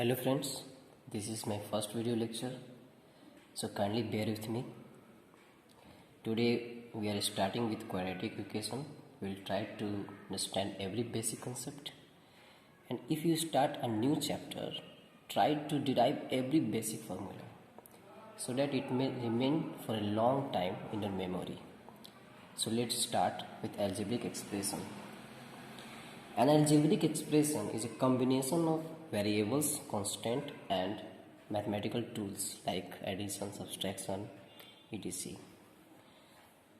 Hello friends, this is my first video lecture, so kindly bear with me. Today we are starting with quadratic equation. We will try to understand every basic concept, and if you start a new chapter, try to derive every basic formula so that it may remain for a long time in your memory. So let's start with algebraic expression. An algebraic expression is a combination of variables, constant, and mathematical tools like addition, subtraction, etc.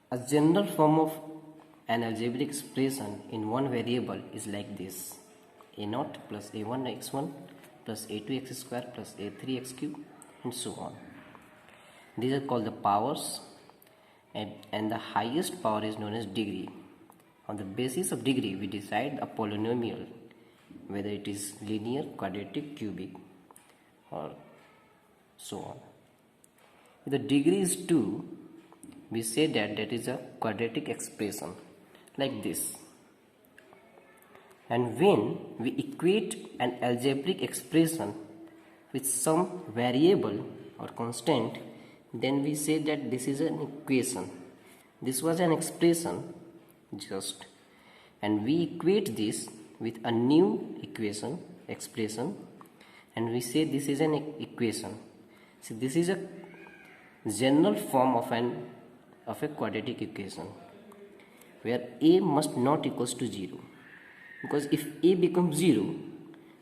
A general form of an algebraic expression in one variable is like this: a0 plus a1x1 plus a2x square plus a3x cube, and so on. These are called the powers, and the highest power is known as degree. On the basis of degree, we decide a polynomial, whether it is linear, quadratic, cubic, or so on. If the degree is 2, we say that is a quadratic expression, like this. And when we equate an algebraic expression with some variable or constant, then we say that this is an equation. This was an expression just, and we equate this with a new expression, and we say this is an equation. So this is a general form of a quadratic equation where a must not equals to 0, because if a becomes 0,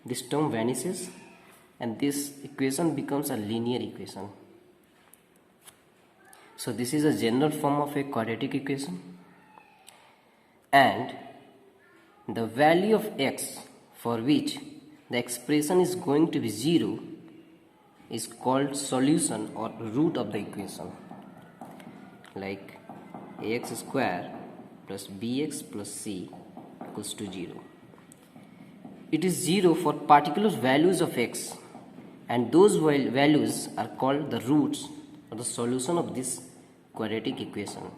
this term vanishes and this equation becomes a linear equation. So this is a general form of a quadratic equation, and the value of x for which the expression is going to be 0 is called solution or root of the equation, like ax square plus bx plus c equals to 0. It is 0 for particular values of x, and those values are called the roots or the solution of this quadratic equation.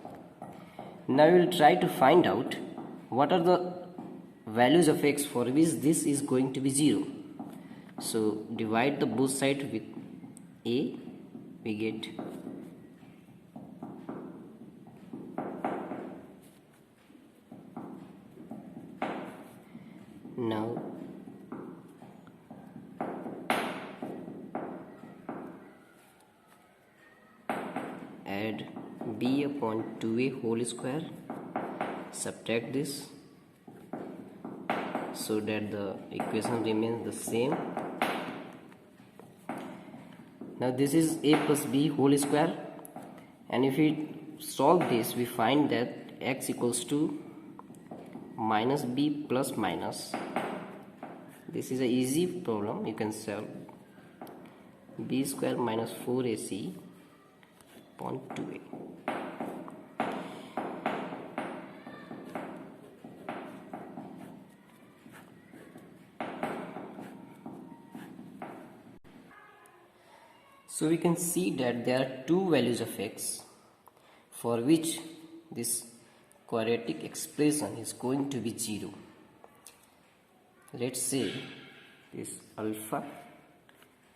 Now we will try to find out what are the values of x for which this is going to be 0. So divide the both sides with a, we get now add b upon 2a whole square, subtract this so that the equation remains the same. Now this is a plus b whole square, and if we solve this, we find that x equals to minus b plus minus. This is an easy problem, you can solve. B square minus 4ac upon 2a. So we can see that there are two values of x for which this quadratic expression is going to be 0. Let's say this alpha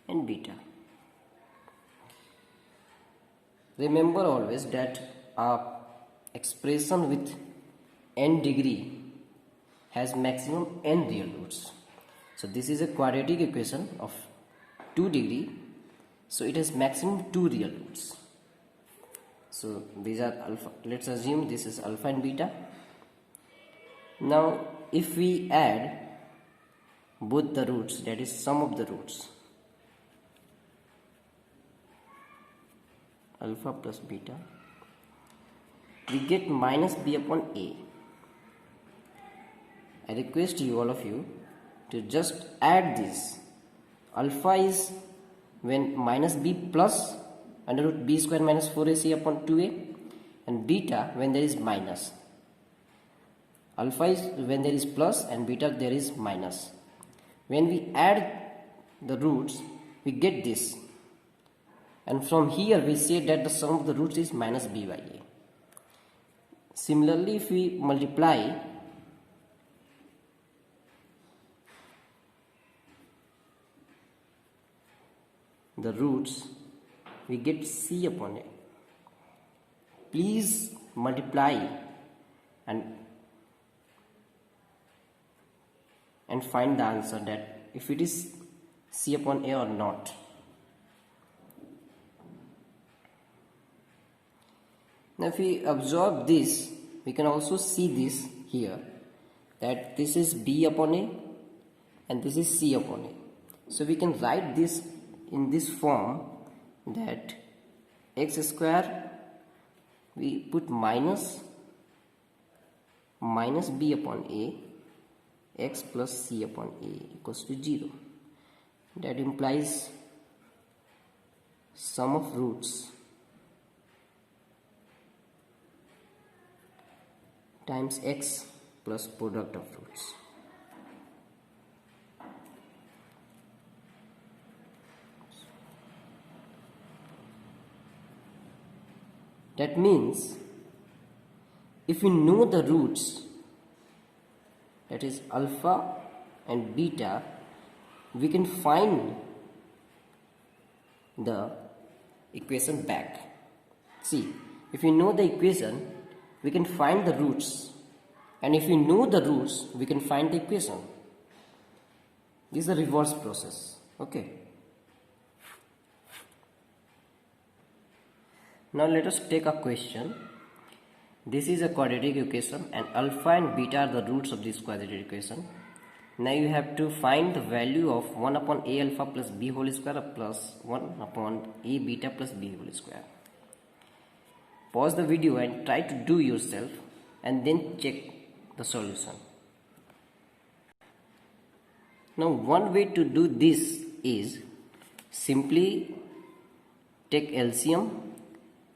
and beta. Remember always that a expression with n degree has maximum n real roots. So this is a quadratic equation of 2 degree, so it has maximum 2 real roots. So these are alpha. Let's assume this is alpha and beta. Now if we add both the roots, that is sum of the roots, alpha plus beta, we get minus b upon a. I request you, all of you, to just add this. Alpha is when minus b plus under root b square minus 4ac upon 2a, and beta when there is minus. Alpha is when there is plus and beta there is minus. When we add the roots, we get this, and from here we say that the sum of the roots is minus b by a. Similarly, if we multiply the roots, we get c upon a. Please multiply and find the answer that if it is c upon a or not. Now if we observe this, we can also see this here, that this is b upon a and this is c upon a. So we can write this in this form, that x square, we put minus b upon a, x plus c upon a equals to 0. That implies sum of roots times x plus product of roots. That means if we know the roots, that is alpha and beta, we can find the equation back. See, if we know the equation, we can find the roots, and if we know the roots, we can find the equation. This is a reverse process. Okay. Now let us take a question. This is a quadratic equation and alpha and beta are the roots of this quadratic equation. Now you have to find the value of 1 upon a alpha plus b whole square plus 1 upon a beta plus b whole square. Pause the video and try to do yourself and then check the solution. Now one way to do this is simply take LCM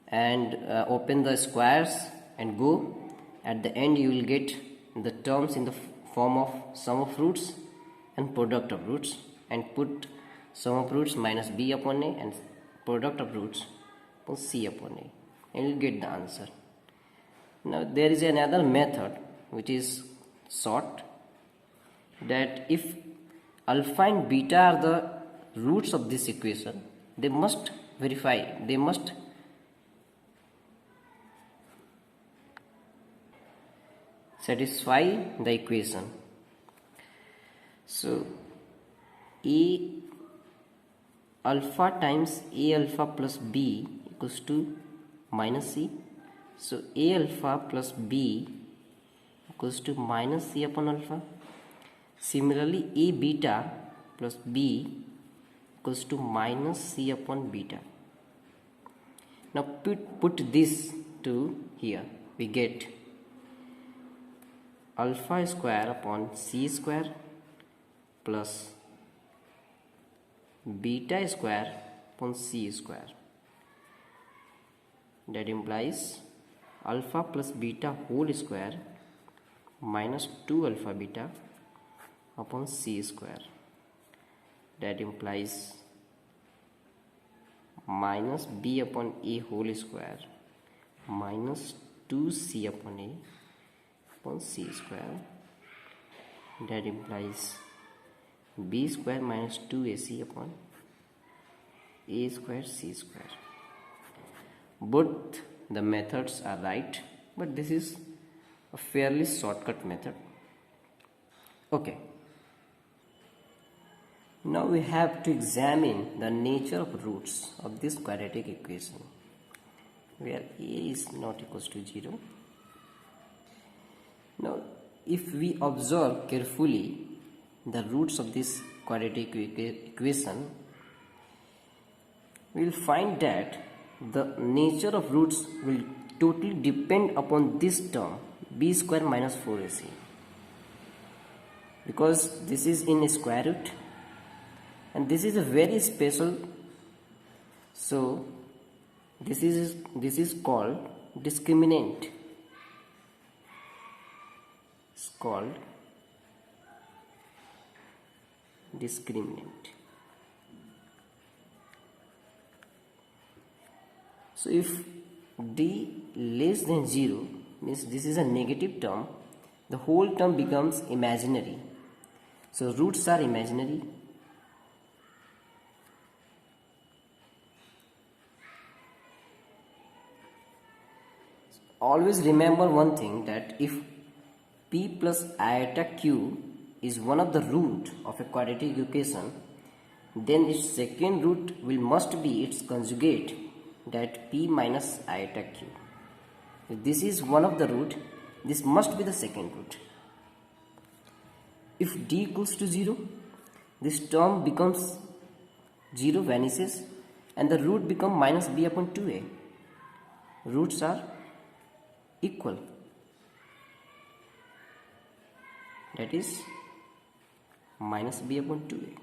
and open the squares and go. At the end you will get the terms in the form of sum of roots and product of roots, and put sum of roots minus b upon a and product of roots upon c upon a, and you will get the answer. Now there is another method which is short, that if alpha and beta are the roots of this equation, they must satisfy the equation. So a alpha times a alpha plus b equals to minus c. So a alpha plus b equals to minus c upon alpha. Similarly, a beta plus b equals to minus c upon beta. Now put this to here, we get alpha square upon c square plus beta square upon c square. That implies alpha plus beta whole square minus 2 alpha beta upon c square. That implies minus b upon a whole square minus 2c upon a upon c square. That implies b square minus 2ac upon a square c square. Both the methods are right, but this is a fairly shortcut method. Okay. Now we have to examine the nature of roots of this quadratic equation, where a is not equals to 0. Now if we observe carefully the roots of this quadratic equation, we will find that the nature of roots will totally depend upon this term b square minus 4ac, because this is in square root and this is a very special. So this is called discriminant. It's called discriminant. So if d less than 0 means this is a negative term, the whole term becomes imaginary. So roots are imaginary. always remember one thing, that if p plus iota q is one of the root of a quadratic equation, then its second root must be its conjugate, that p minus iota q. If this is one of the root, this must be the second root. If d equals to 0, this term becomes 0, vanishes, and the root become minus b upon 2a. Roots are equal, that is minus b upon 2a.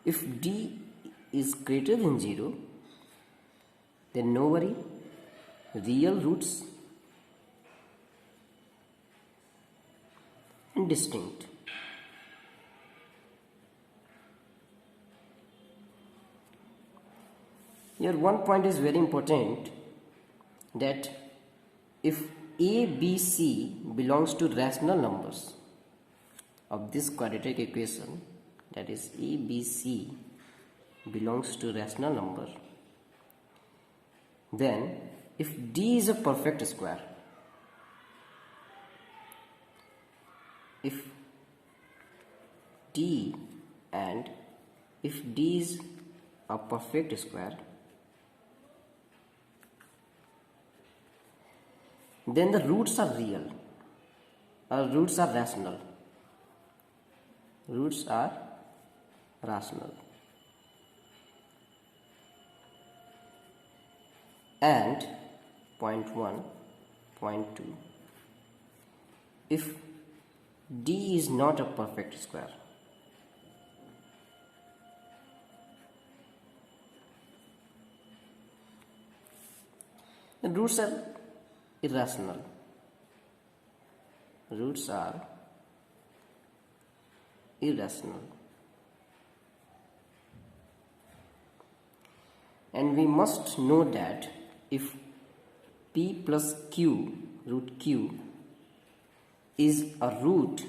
If d is greater than 0, then no worry, real roots and distinct. Here one point is very important, that if a, b, c belongs to rational numbers of this quadratic equation, that is a, b, c belongs to rational number, then if d is a perfect square, if d is a perfect square, then the roots are real, or roots are rational. Roots are rational. And point 1, point 2, if d is not a perfect square, the roots are irrational. Roots are irrational. And we must know that if p plus q, root q, is a root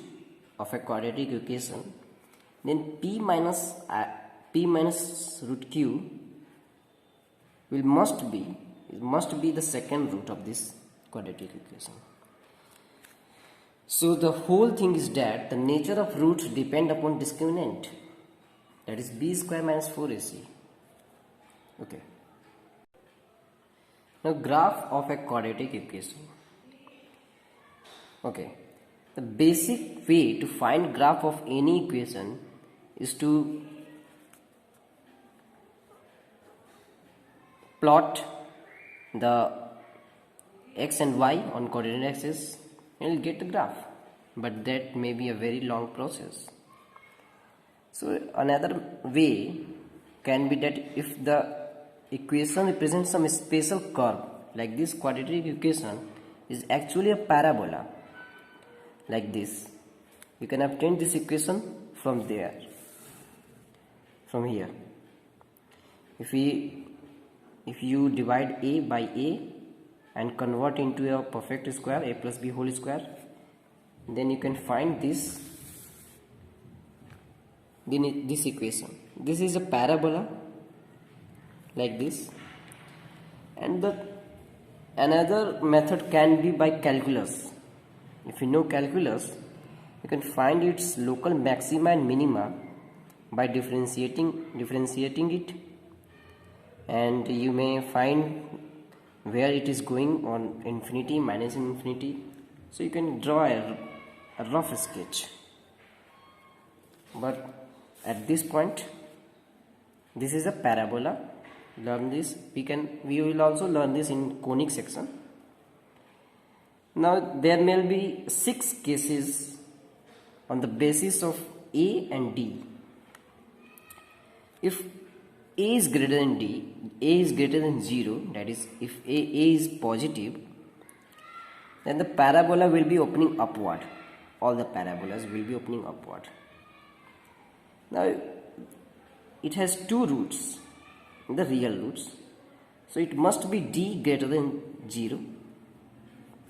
of a quadratic equation, then p minus root q must be the second root of this quadratic equation. So the whole thing is that the nature of roots depend upon discriminant, that is b square minus 4ac. Okay. Now graph of a quadratic equation. Okay. The basic way to find graph of any equation is to plot the x and y on coordinate axis, and you'll get the graph, but that may be a very long process. So another way can be that if the equation represents some special curve, like this quadratic equation is actually a parabola, like this, you can obtain this equation from here. If you divide a by a and convert into a perfect square, a plus b whole square, then you can find this equation. This is a parabola, like this. And another method can be by calculus. If you know calculus, you can find its local maxima and minima by differentiating it, and you may find where it is going on infinity, minus infinity. So you can draw a rough sketch. But at this point, this is a parabola. Learn this. We will also learn this in conic section. Now there may be 6 cases on the basis of a and d. If a is greater than d, a is greater than 0, that is if a is positive, then the parabola will be opening upward. All the parabolas will be opening upward. Now it has 2 roots, the real roots, so it must be d greater than 0.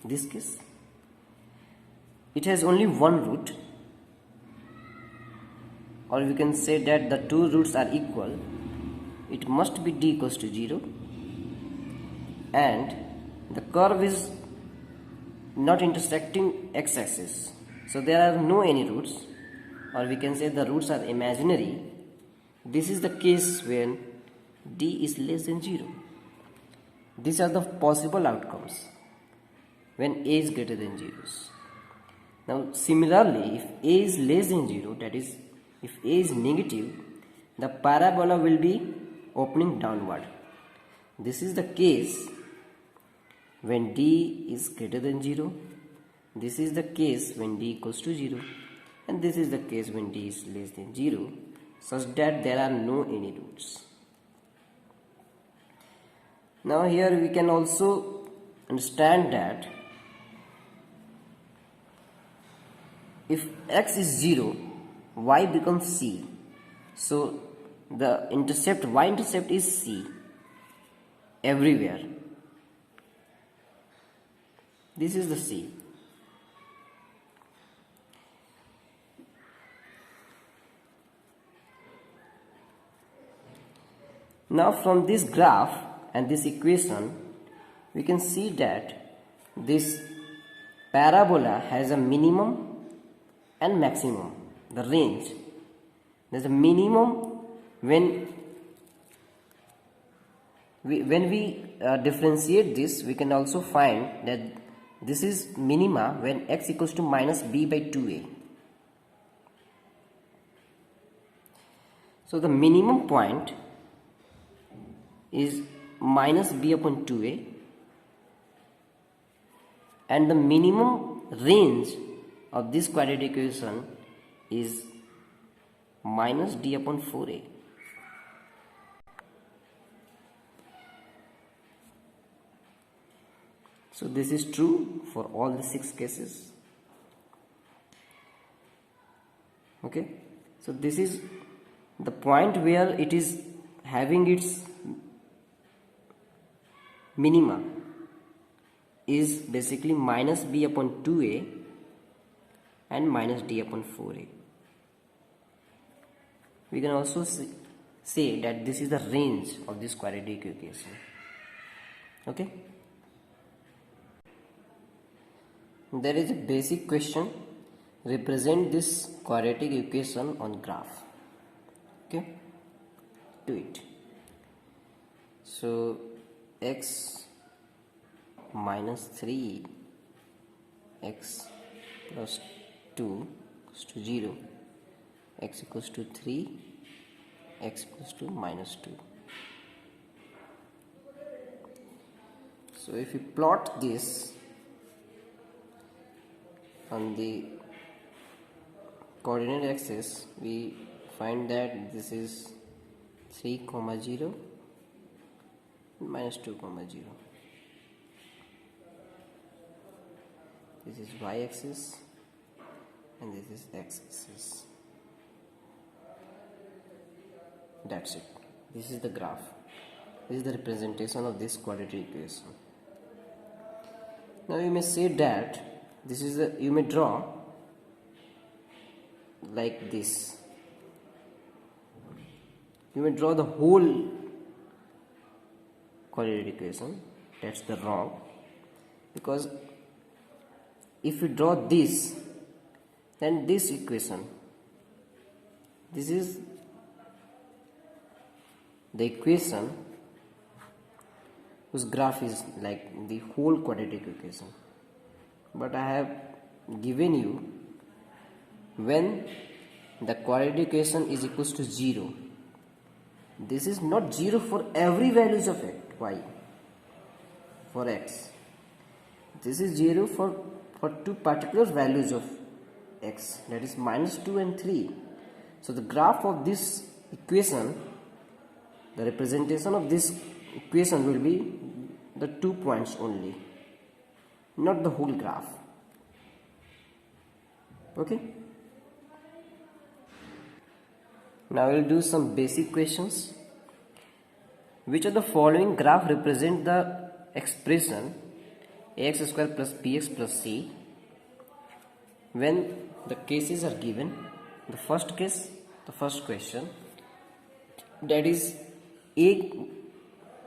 This case, it has only one root, or we can say that the 2 roots are equal. It must be d equals to 0. and the curve is not intersecting x-axis, so there are no any roots, or we can say the roots are imaginary. This is the case when d is less than 0. These are the possible outcomes when a is greater than 0. Now similarly, if a is less than 0, that is if a is negative, the parabola will be opening downward. This is the case when d is greater than 0. This is the case when d equals to 0, and this is the case when d is less than 0, such that there are no any roots. Now here we can also understand that if x is 0, y becomes c. So the intercept, y-intercept is c everywhere. This is the c. Now from this graph and this equation, we can see that this parabola has a minimum and maximum, the range. There's a minimum when we differentiate this, we can also find that this is minima when x equals to minus b by 2a. So the minimum point is minus b upon 2a, and the minimum range of this quadratic equation is minus d upon 4a. So this is true for all the 6 cases. Okay, so this is the point where it is having its minima is basically minus b upon 2a and minus d upon 4a. We can also say that this is the range of this quadratic equation. Okay. There is a basic question: represent this quadratic equation on graph. Okay, do it. So x minus 3 x plus 2 equals to 0, x equals to 3, x equals to minus 2. So if you plot this on the coordinate axis, we find that this is 3, 0, minus 2, 0. This is y-axis and this is x-axis. That's it. This is the graph. This is the representation of this quadratic equation. Now you may say that this is the, you may draw like this. You may draw the whole quadratic equation. That's the wrong, because if you draw this, then this equation, this is the equation whose graph is like the whole quadratic equation. But I have given you when the quadratic equation is equals to 0. This is not 0 for every values of x, y, for x. This is 0 for two particular values of x, that is minus 2 and 3. So the graph of this equation, the representation of this equation will be the 2 points only, not the whole graph. Okay. Now we will do some basic questions. Which of the following graph represent the expression ax square plus bx plus c when the cases are given? The first case, the first question, that is a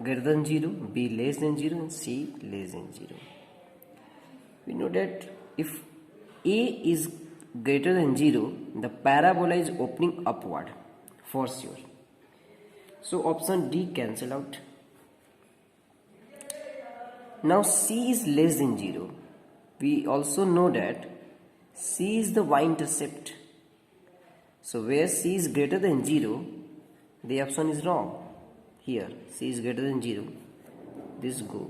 greater than 0, B less than 0, and C less than 0. We know that if A is greater than 0, the parabola is opening upward for sure. So option D cancel out. Now C is less than 0. We also know that C is the y-intercept. So where C is greater than 0, the option is wrong. Here C is greater than 0, this goes.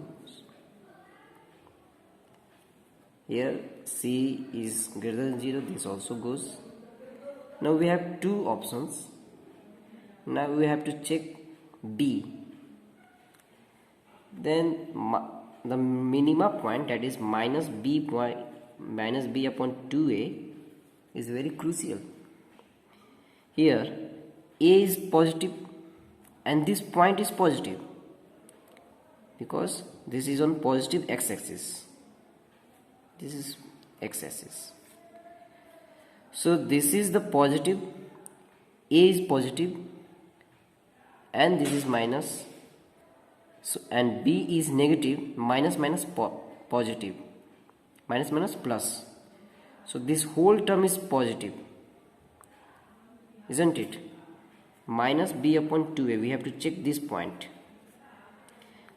Here C is greater than 0, this also goes. Now we have two options. Now we have to check B. Then the minima point, that is minus B upon 2A, is very crucial. Here A is positive and this point is positive because this is on positive x-axis. This is x-axis. So this is the positive, A is positive and this is minus. So, and B is negative, minus positive, minus plus. So this whole term is positive, isn't it? Minus B upon 2A, we have to check this point.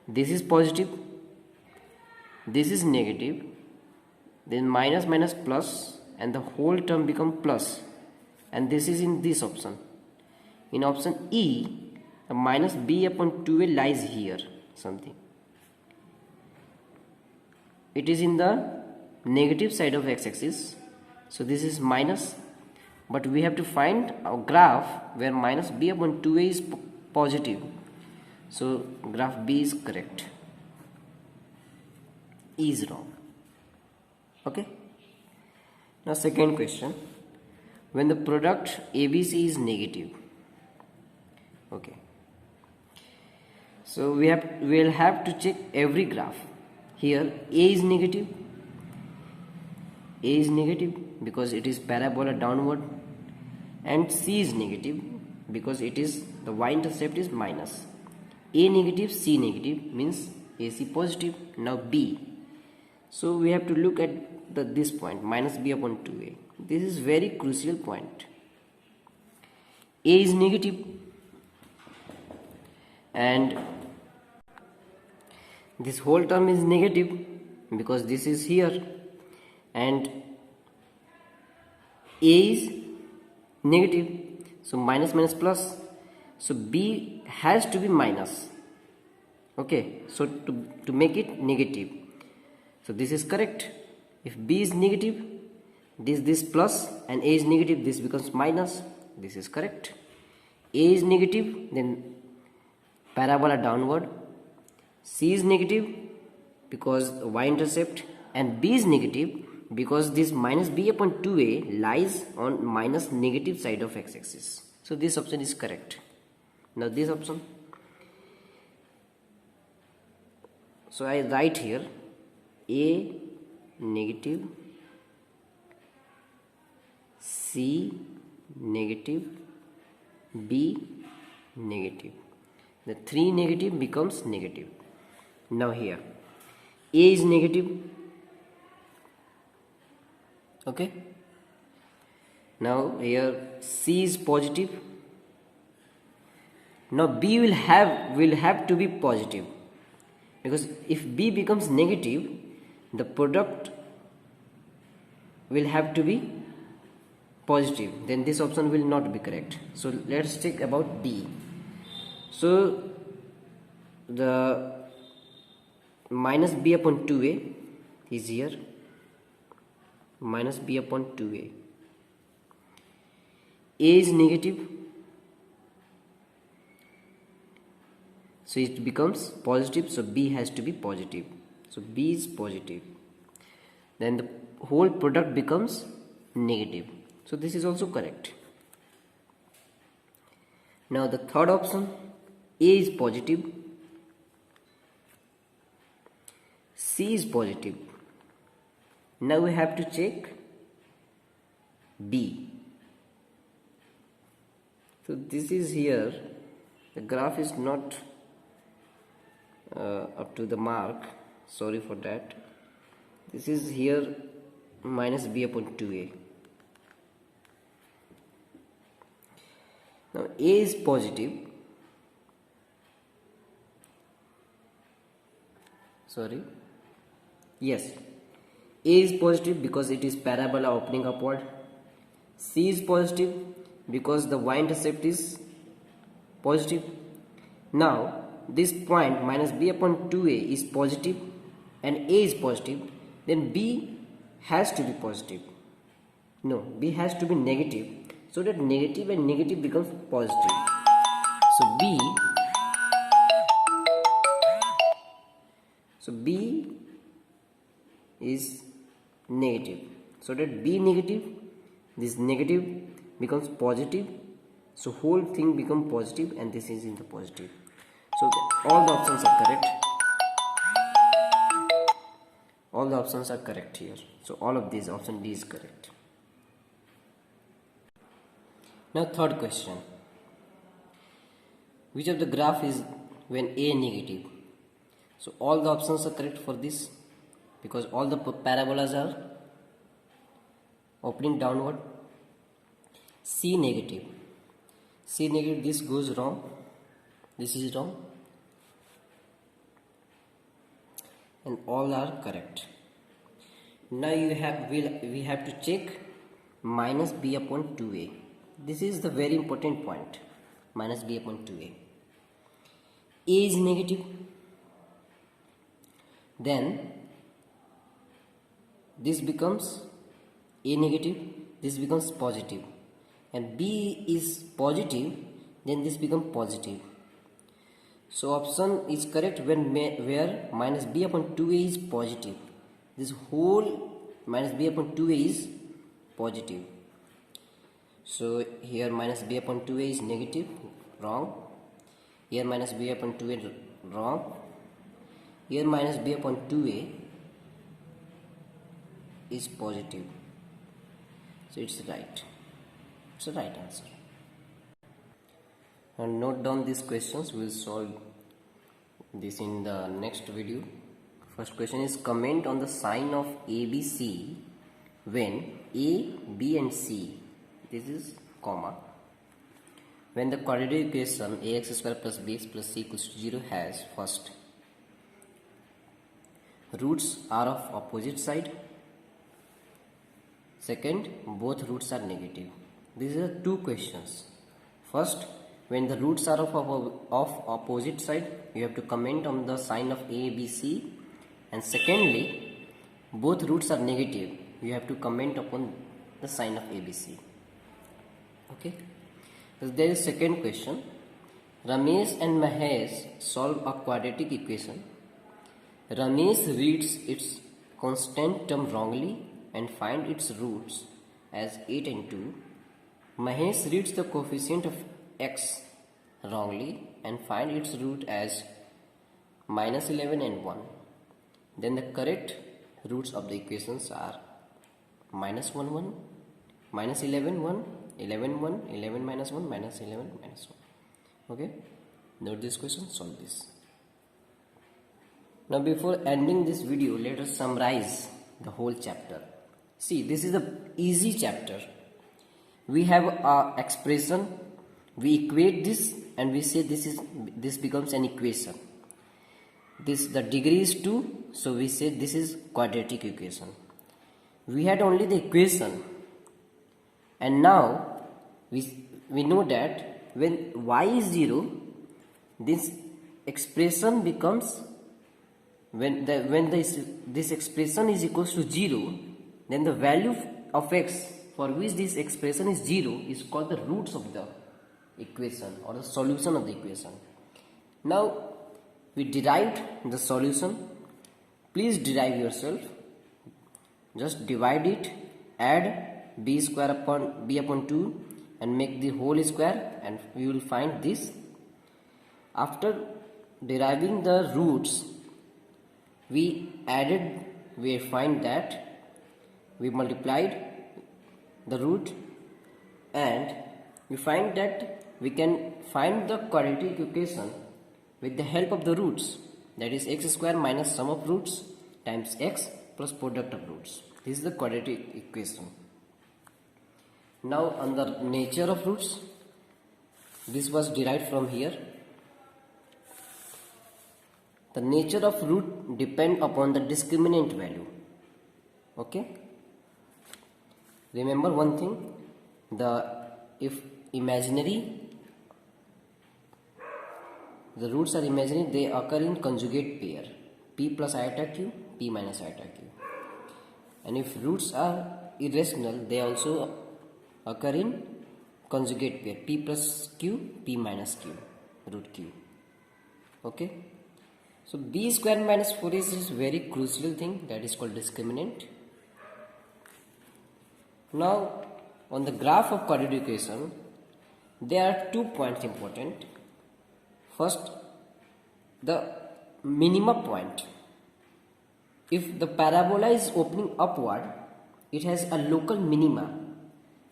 This is positive, this is negative, then minus plus, and the whole term become plus, and this is in this option. In option E, the minus B upon 2A lies here something. It is in the negative side of x-axis, so this is minus, but we have to find a graph where minus B upon 2A is positive. So graph B is correct, E is wrong. Okay. Now second question, when the product ABC is negative. Okay. So we'll have to check every graph. Here A is negative. A is negative because it is parabola downward, and C is negative because it is the y-intercept is minus. A negative, C negative means AC positive. Now B. So we have to look at this point, minus B upon 2A. This is very crucial point. A is negative and this whole term is negative because this is here, and A is negative, so minus plus, so B has to be minus. Okay, so to make it negative, so this is correct. If B is negative, this plus, and A is negative, this becomes minus. This is correct. A is negative, then parabola downward. C is negative because y-intercept, and B is negative because this minus B upon 2A lies on minus negative side of x-axis. So this option is correct. Now this option, so I write here A negative, C negative, B negative. The 3 negative becomes negative. Now here A is negative. Okay. Now here C is positive. Now B will have to be positive, because if B becomes negative, the product will have to be positive, then this option will not be correct. So let's check about D. So the minus B upon 2A is here, minus B upon 2A. A is negative, so it becomes positive, so B has to be positive. So B is positive. Then the whole product becomes negative. So this is also correct. Now the third option, A is positive, C is positive. Now we have to check B. So this is here, the graph is not up to the mark. Sorry for that. This is here minus b upon 2a. Now a is positive. Sorry. Yes. A is positive because it is parabola opening upward. C is positive because the y-intercept is positive. Now this point minus b upon 2a is positive and a is positive, then b has to be positive. No, b has to be negative, so that negative and negative becomes positive. So b is negative, so that b negative, this negative becomes positive, so whole thing become positive and this is in the positive. So all the options are correct. All the options are correct here. So all of these, option D is correct. Now third question. Which of the graph is when a negative? So all the options are correct for this because all the parabolas are opening downward. C negative. C negative, this goes wrong. This is wrong. And all are correct. Now we have to check minus b upon 2a. This is the very important point. Minus b upon 2a. A is negative. Then this becomes a negative. This becomes positive. And b is positive. Then this becomes positive. So option is correct where minus b upon 2a is positive. This whole minus b upon 2a is positive. So here minus b upon 2a is negative, wrong. Here minus b upon 2a, wrong. Here minus b upon 2a is positive. So it's right. It's the right answer. And note down these questions. We will solve this in the next video. First question is, comment on the sign of ABC when A, B and C, this is comma, when the quadratic equation ax square plus bx plus c equals to 0 has first, roots are of opposite side, second, both roots are negative. These are two questions. First, when the roots are of opposite side, you have to comment on the sign of A, B, C. And secondly, both roots are negative. You have to comment upon the sign of A, B, C. Okay. So there is second question. Ramesh and Mahesh solve a quadratic equation. Ramesh reads its constant term wrongly and find its roots as 8 and 2. Mahesh reads the coefficient of x wrongly and find its root as minus 11 and 1. Then the correct roots of the equations are minus 1 1, minus 11 1, 11 1, 11 minus 1, minus 11 minus 1. Okay, note this question, solve this. Now before ending this video, let us summarize the whole chapter. See, this is an easy chapter. We have a expression, we equate this and we say this becomes an equation. The degree is 2, so we say this is quadratic equation. We had only the equation, and now we know that when y is 0, this expression becomes, this expression is equals to 0, then the value of x for which this expression is 0 is called the roots of the equation or the solution of the equation. Now we derived the solution. Please derive yourself. Just divide it, add b square upon b upon 2 and make the whole square, and you will find this. After deriving the roots, we find that we multiplied the root and we find that we can find the quadratic equation with the help of the roots. that is x square minus sum of roots times x plus product of roots. This is the quadratic equation. Now on the nature of roots, this was derived from here. The nature of root depend upon the discriminant value. Okay, remember one thing, if imaginary, the roots are imaginary, they occur in conjugate pair, p plus iota q, p minus iota q. And if roots are irrational, they also occur in conjugate pair, p plus q, p minus q, root q. Okay, so b square minus 4ac is very crucial thing, that is called discriminant. Now on the graph of quadratic equation, there are 2 points important. First, the minima point. If the parabola is opening upward, it has a local minima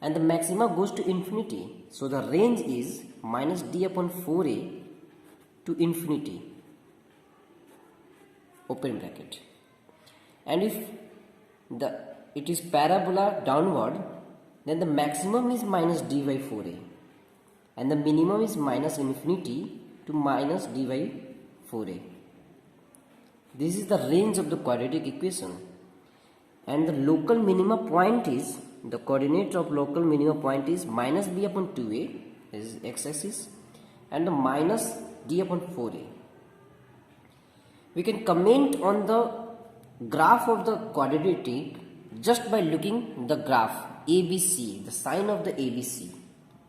and the maxima goes to infinity. So the range is minus d upon 4a to infinity, open bracket. And if it is parabola downward, then the maximum is minus d by 4a and the minimum is minus infinity to minus d by 4a. This is the range of the quadratic equation, and the local minima point is, the coordinate of local minima point is minus b upon 2a, this is x-axis, and the minus d upon 4a. We can comment on the graph of the quadratic just by looking the graph ABC, the sign of the ABC,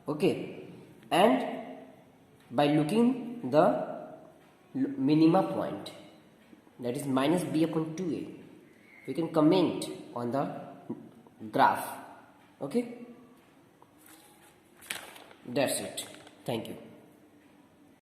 okay, and by looking the minima point, that is minus b upon 2a. We can comment on the graph. Okay, that's it. Thank you.